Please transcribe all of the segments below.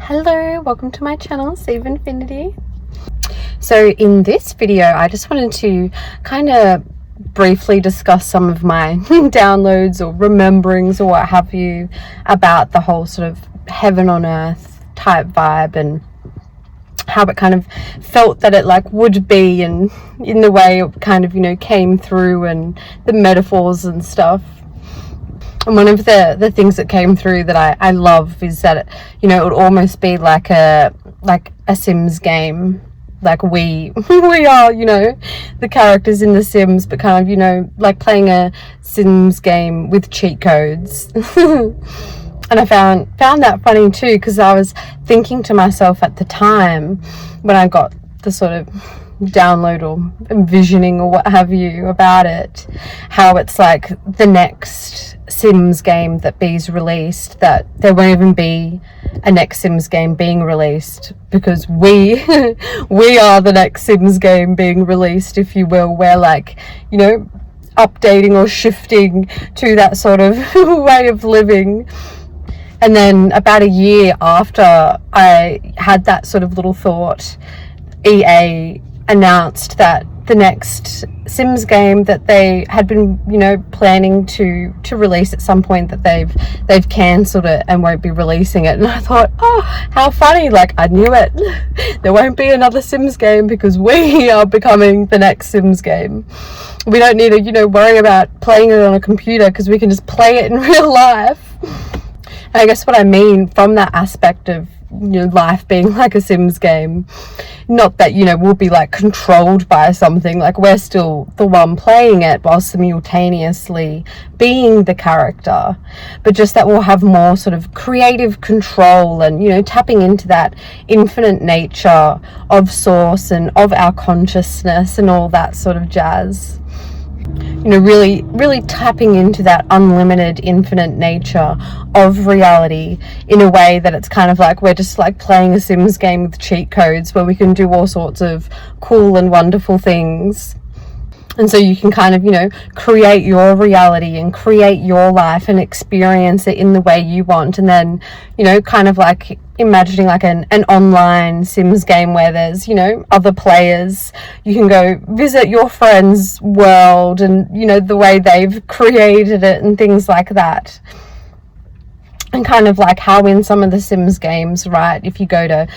Hello, welcome to my channel, Save Infinity. So in this video, I just wanted to kind of briefly discuss some of my downloads or rememberings or what have you about the whole sort of heaven on earth type vibe and how it kind of felt that it like would be, and in the way it kind of, came through and the metaphors and stuff. And one of the things that came through that I love is that it would almost be like a Sims game. Like we are, the characters in the Sims, but kind of, like playing a Sims game with cheat codes. And I found that funny too, because I was thinking to myself at the time when I got the sort of download or envisioning or what have you about it, how it's like the next Sims game that B's released, that there won't even be a next Sims game being released, because we are the next Sims game being released, if you will. We're like, updating or shifting to that sort of way of living. And then about a year after I had that sort of little thought, EA announced that the next Sims game that they had been, planning to release at some point, that they've cancelled it and won't be releasing it. And I thought, oh, how funny, like I knew it. There won't be another Sims game because we are becoming the next Sims game. We don't need to, worry about playing it on a computer, because we can just play it in real life. And I guess what I mean from that aspect of life being like a Sims game, not that we'll be like controlled by something, like we're still the one playing it while simultaneously being the character, but just that we'll have more sort of creative control and tapping into that infinite nature of source and of our consciousness and all that sort of jazz. Really tapping into that unlimited, infinite nature of reality in a way that it's kind of like we're just like playing a Sims game with cheat codes where we can do all sorts of cool and wonderful things. And so you can kind of, create your reality and create your life and experience it in the way you want. And then, kind of like imagining like an online Sims game where there's, other players. You can go visit your friend's world and, the way they've created it and things like that. And kind of like how in some of the Sims games, right, if you go to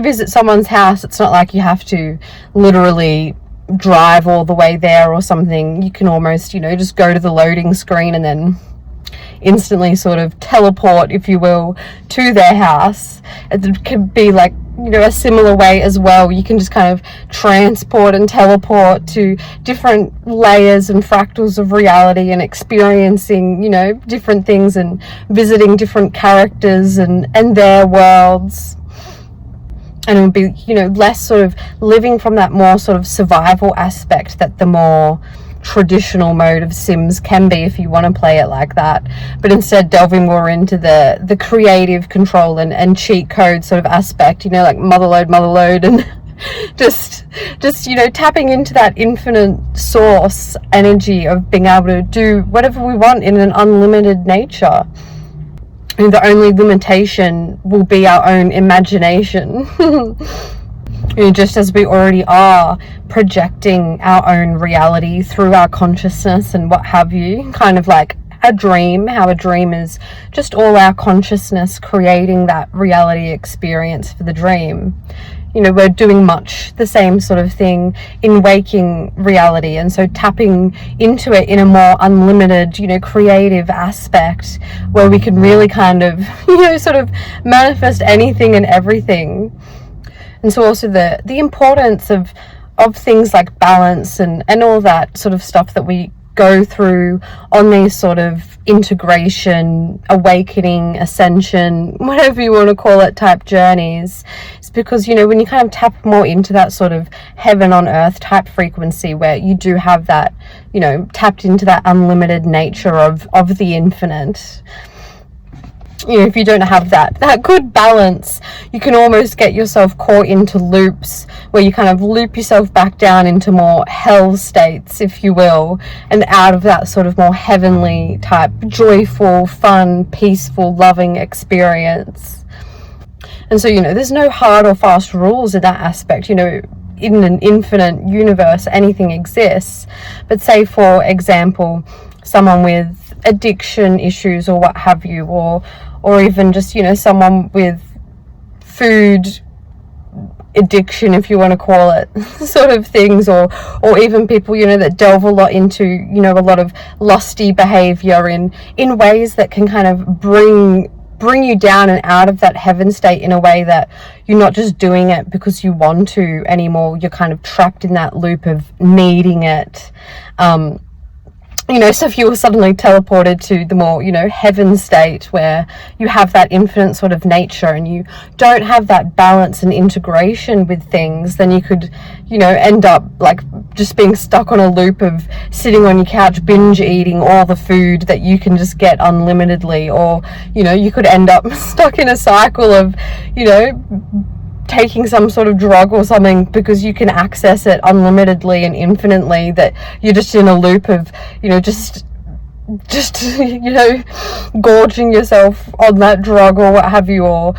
visit someone's house, it's not like you have to literally drive all the way there or something. You can almost, just go to the loading screen and then instantly sort of teleport, if you will, to their house. It could be like, a similar way as well. You can just kind of transport and teleport to different layers and fractals of reality and experiencing, different things and visiting different characters and their worlds. And it would be, less sort of living from that more sort of survival aspect that the more traditional mode of Sims can be, if you want to play it like that, but instead delving more into the creative control and cheat code sort of aspect, like motherload and just tapping into that infinite source energy of being able to do whatever we want in an unlimited nature. And the only limitation will be our own imagination. Just as we already are projecting our own reality through our consciousness and what have you, kind of like a dream, how a dream is just all our consciousness creating that reality experience for the dream. We're doing much the same sort of thing in waking reality, and so tapping into it in a more unlimited, creative aspect where we can really kind of, sort of manifest anything and everything. And so also the importance of things like balance and all that sort of stuff that we go through on these sort of integration, awakening, ascension, whatever you want to call it, type journeys. It's because, when you kind of tap more into that sort of heaven on earth type frequency where you do have that, tapped into that unlimited nature of the infinite. If you don't have that good balance, you can almost get yourself caught into loops where you kind of loop yourself back down into more hell states, if you will, and out of that sort of more heavenly type, joyful, fun, peaceful, loving experience. And so, you know, there's no hard or fast rules in that aspect. You know, in an infinite universe, anything exists. But say, for example, someone with addiction issues or what have you, or even just, you know, someone with food addiction, if you want to call it, sort of things, or even people, you know, that delve a lot into, you know, a lot of lusty behavior in ways that can kind of bring you down and out of that heaven state in a way that you're not just doing it because you want to anymore. You're kind of trapped in that loop of needing it. You know, so if you were suddenly teleported to the more, you know, heaven state where you have that infinite sort of nature and you don't have that balance and integration with things, then you could, you know, end up like just being stuck on a loop of sitting on your couch binge eating all the food that you can just get unlimitedly, or, you know, you could end up stuck in a cycle of, you know, taking some sort of drug or something because you can access it unlimitedly and infinitely, that you're just in a loop of, you know, just you know, gorging yourself on that drug or what have you, or,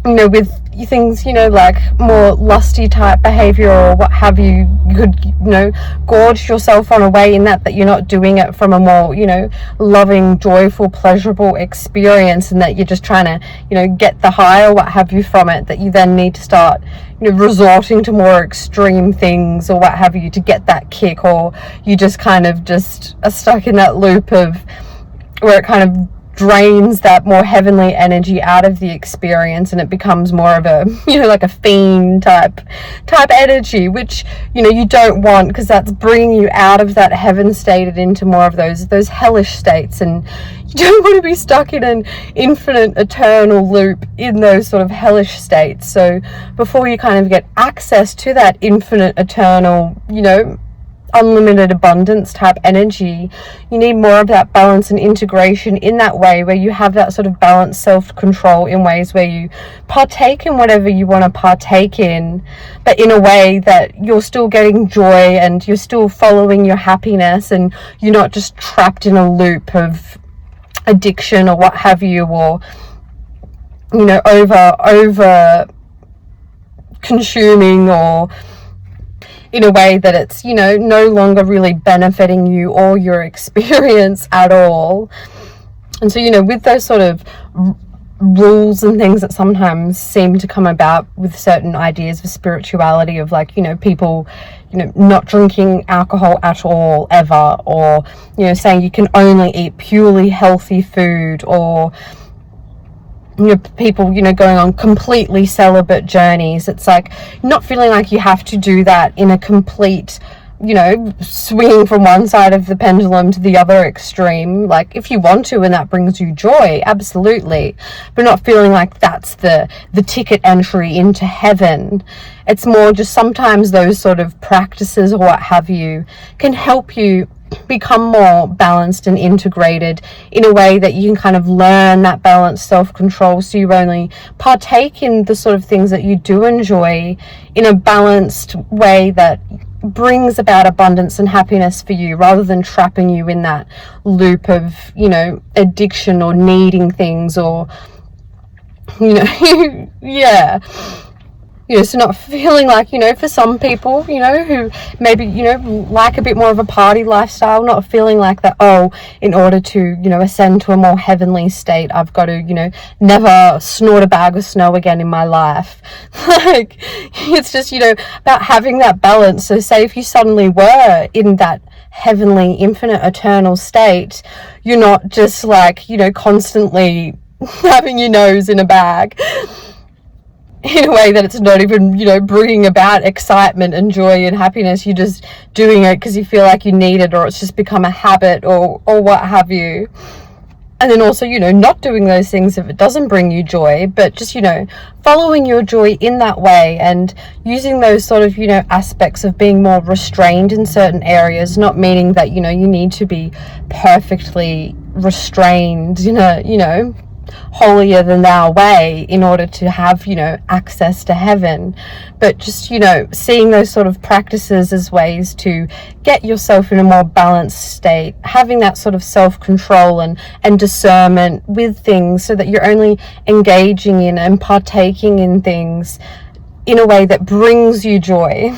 you know, with things, you know, like more lusty type behavior or what have you, you could, you know, gorge yourself on a way in that you're not doing it from a more, you know, loving, joyful, pleasurable experience, and that you're just trying to, you know, get the high or what have you from it, that you then need to start, you know, resorting to more extreme things or what have you to get that kick, or you just kind of just are stuck in that loop of where it kind of drains that more heavenly energy out of the experience, and it becomes more of a, you know, like a fiend type energy, which, you know, you don't want, because that's bringing you out of that heaven state and into more of those hellish states, and you don't want to be stuck in an infinite eternal loop in those sort of hellish states. So before you kind of get access to that infinite eternal, you know, unlimited abundance type energy, you need more of that balance and integration in that way, where you have that sort of balanced self-control in ways where you partake in whatever you want to partake in, but in a way that you're still getting joy and you're still following your happiness, and you're not just trapped in a loop of addiction or what have you, or, you know, over consuming, or in a way that it's, you know, no longer really benefiting you or your experience at all. And so, you know, with those sort of rules and things that sometimes seem to come about with certain ideas of spirituality, of like, you know, people, you know, not drinking alcohol at all ever, or, you know, saying you can only eat purely healthy food, or, you know, people, you know, going on completely celibate journeys. It's like not feeling like you have to do that in a complete, you know, swinging from one side of the pendulum to the other extreme. Like, if you want to and that brings you joy, absolutely, but not feeling like that's the ticket entry into heaven. It's more just sometimes those sort of practices or what have you can help you become more balanced and integrated in a way that you can kind of learn that balanced self-control, so you only partake in the sort of things that you do enjoy in a balanced way that brings about abundance and happiness for you, rather than trapping you in that loop of, you know, addiction or needing things, or, you know, yeah. You know, so not feeling like, you know, for some people, you know, who maybe, you know, like a bit more of a party lifestyle, not feeling like that, oh, in order to, you know, ascend to a more heavenly state, I've got to, you know, never snort a bag of snow again in my life. Like, it's just, you know, about having that balance. So say if you suddenly were in that heavenly, infinite, eternal state, you're not just like, you know, constantly having your nose in a bag, in a way that it's not even, you know, bringing about excitement and joy and happiness. You're just doing it because you feel like you need it, or it's just become a habit, or what have you. And then also, you know, not doing those things if it doesn't bring you joy, but just, you know, following your joy in that way, and using those sort of, you know, aspects of being more restrained in certain areas, not meaning that, you know, you need to be perfectly restrained, you know, holier than thou way in order to have, you know, access to heaven. But just, you know, seeing those sort of practices as ways to get yourself in a more balanced state, having that sort of self-control and discernment with things, so that you're only engaging in and partaking in things in a way that brings you joy.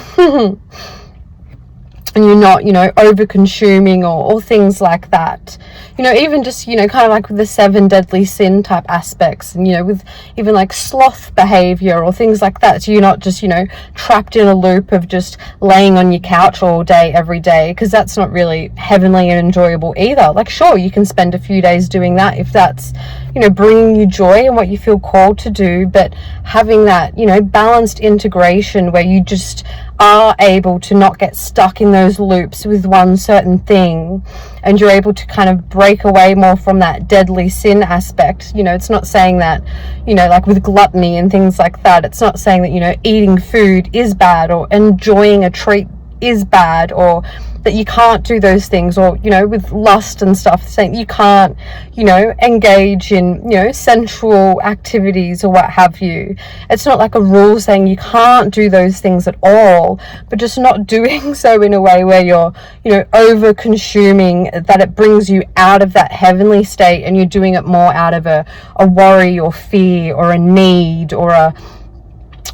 And you're not, you know, over consuming or things like that. You know, even just, you know, kind of like with the 7 deadly sin type aspects, and, you know, with even like sloth behavior or things like that. So you're not just, you know, trapped in a loop of just laying on your couch all day, every day, because that's not really heavenly and enjoyable either. Like, sure, you can spend a few days doing that if that's, you know, bringing you joy and what you feel called to do, but having that, you know, balanced integration where you just are able to not get stuck in those loops with one certain thing, and you're able to kind of break away more from that deadly sin aspect. You know, it's not saying that, you know, like with gluttony and things like that, it's not saying that, you know, eating food is bad or enjoying a treat is bad, or that you can't do those things, or, you know, with lust and stuff, saying you can't, you know, engage in, you know, sensual activities or what have you. It's not like a rule saying you can't do those things at all, but just not doing so in a way where you're, you know, over consuming, that it brings you out of that heavenly state, and you're doing it more out of a worry or fear or a need or a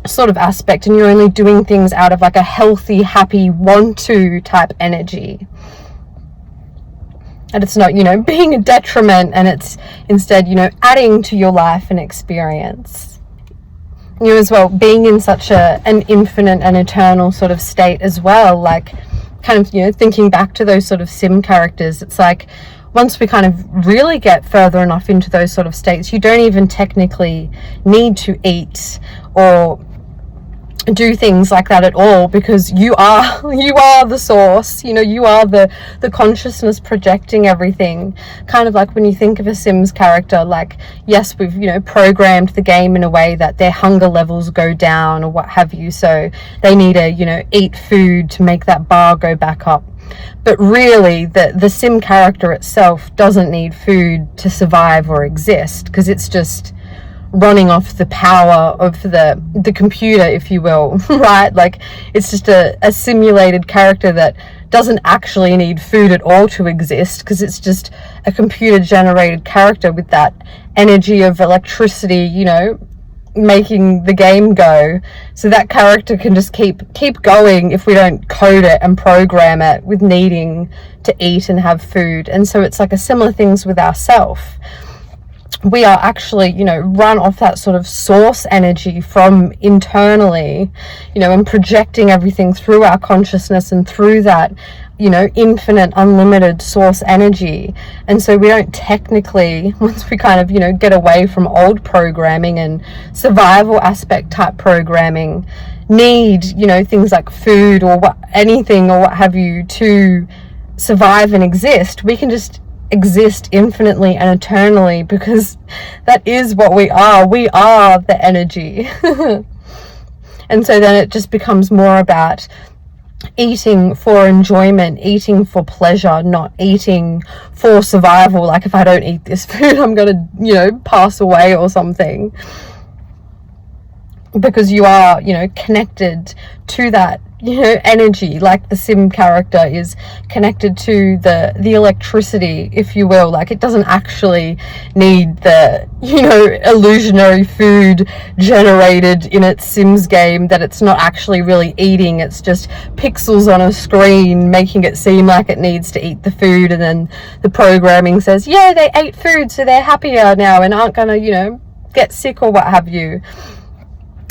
sort of aspect, and you're only doing things out of like a healthy, happy, want to type energy. And it's not, you know, being a detriment, and it's instead, you know, adding to your life and experience. You know, as well, being in such an infinite and eternal sort of state as well, like kind of, you know, thinking back to those sort of sim characters, it's like once we kind of really get further enough into those sort of states, you don't even technically need to eat or do things like that at all, because you are the source. You know, you are the consciousness projecting everything. Kind of like when you think of a Sims character, like, yes, we've, you know, programmed the game in a way that their hunger levels go down or what have you, so they need to, you know, eat food to make that bar go back up. But really, the sim character itself doesn't need food to survive or exist, because it's just running off the power of the computer, if you will, right? Like, it's just a simulated character that doesn't actually need food at all to exist, because it's just a computer generated character with that energy of electricity, you know, making the game go. So that character can just keep going if we don't code it and program it with needing to eat and have food. And so it's like a similar things with ourselves. We are actually, you know, run off that sort of source energy from internally, you know, and projecting everything through our consciousness and through that, you know, infinite, unlimited source energy. And so we don't technically, once we kind of, you know, get away from old programming and survival aspect type programming, need, you know, things like food or anything or what have you to survive and exist. We can just exist infinitely and eternally, because that is what we are. We are the energy. And so then it just becomes more about eating for enjoyment, eating for pleasure, not eating for survival. Like, if I don't eat this food, I'm gonna, you know, pass away or something. Because you are, you know, connected to that, you know, energy, like the sim character is connected to the electricity, if you will. Like, it doesn't actually need the, you know, illusionary food generated in its Sims game that it's not actually really eating. It's just pixels on a screen making it seem like it needs to eat the food, and then the programming says, yeah, they ate food, so they're happier now and aren't gonna, you know, get sick or what have you.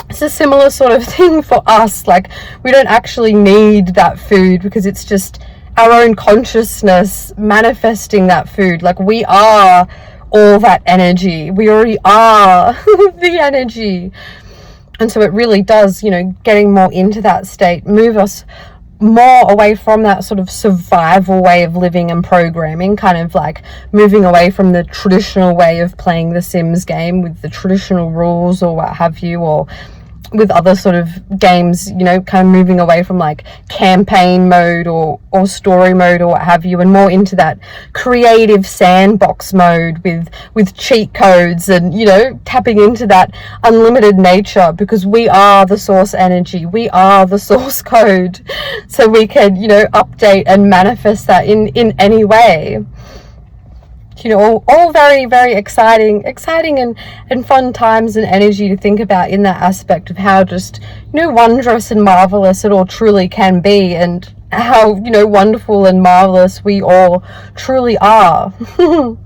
It's a similar sort of thing for us. Like, we don't actually need that food, because it's just our own consciousness manifesting that food. Like, we are all that energy. We already are the energy. And so it really does, you know, getting more into that state, move us more away from that sort of survival way of living and programming, kind of like moving away from the traditional way of playing the Sims game with the traditional rules or what have you, or with other sort of games, you know, kind of moving away from like campaign mode or story mode or what have you, and more into that creative sandbox mode with cheat codes and, you know, tapping into that unlimited nature, because we are the source energy, we are the source code, so we can, you know, update and manifest that in any way. You know, all very, very exciting and fun times and energy to think about in that aspect of how just, you know, wondrous and marvelous it all truly can be, and how, you know, wonderful and marvelous we all truly are. You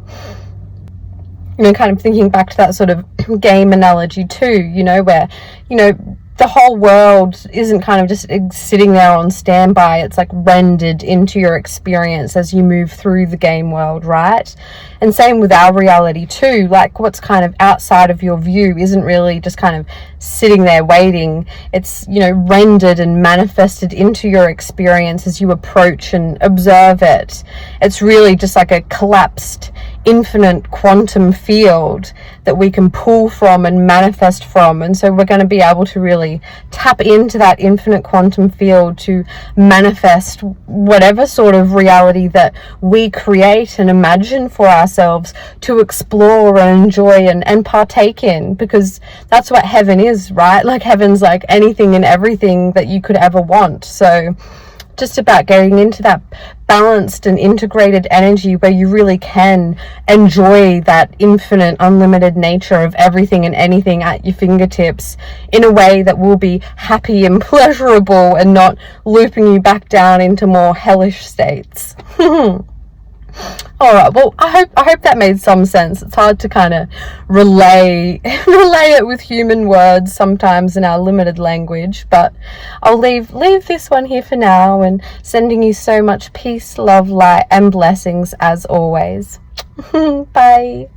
know, kind of thinking back to that sort of game analogy too, you know, where, you know, the whole world isn't kind of just sitting there on standby. It's like rendered into your experience as you move through the game world, right? And same with our reality too. Like what's kind of outside of your view isn't really just kind of sitting there waiting. It's, you know, rendered and manifested into your experience as you approach and observe it. It's really just like a collapsed infinite quantum field that we can pull from and manifest from. And so we're going to be able to really tap into that infinite quantum field to manifest whatever sort of reality that we create and imagine for ourselves to explore and enjoy and partake in, because that's what heaven is, right? Like heaven's like anything and everything that you could ever want. So just about getting into that balanced and integrated energy where you really can enjoy that infinite, unlimited nature of everything and anything at your fingertips in a way that will be happy and pleasurable and not looping you back down into more hellish states. All right, well, I hope that made some sense. It's hard to kind of relay it with human words sometimes in our limited language, but I'll leave this one here for now, and sending you so much peace, love, light, and blessings as always. Bye.